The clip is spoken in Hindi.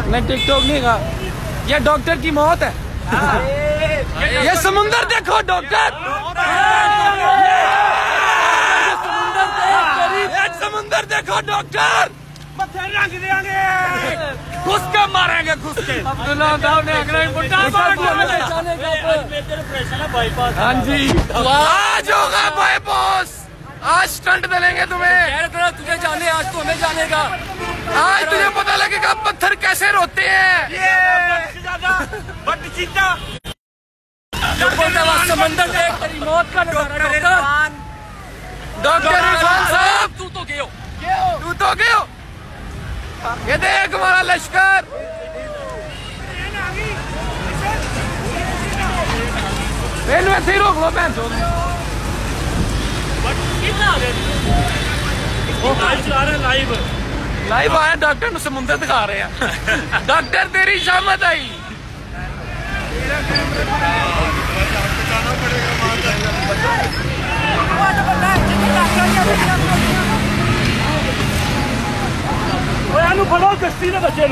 नहीं टिकटॉक नहीं का, ये डॉक्टर की मौत है। ये समुंदर देखो डॉक्टर, समुंदर देखो डॉक्टर, रंग देंगे, घुस के मारेंगे, घुस के। अब्दुल्ला साहब ने हाँ जी, आज होगा बाईपास, आज स्टंट मिलेंगे तुम्हें। तुझे जाने, आज तो हमें जानेगा। आज तुझे पता लगेगा पत्थर कैसे रोते हैं। समंदर देख, तेरी मौत का नजारा। डॉक्टर इरफान साहब, तू तो गयो, तू तो गयो। ये देख हमारा लश्कर, रेलवे से रोक लो बहन। लाइव आया, डॉक्टर ने समुंदर दिखा रहे हैं। डॉक्टर तेरी शामत आई। फड़ो कश्ती ने बच्चे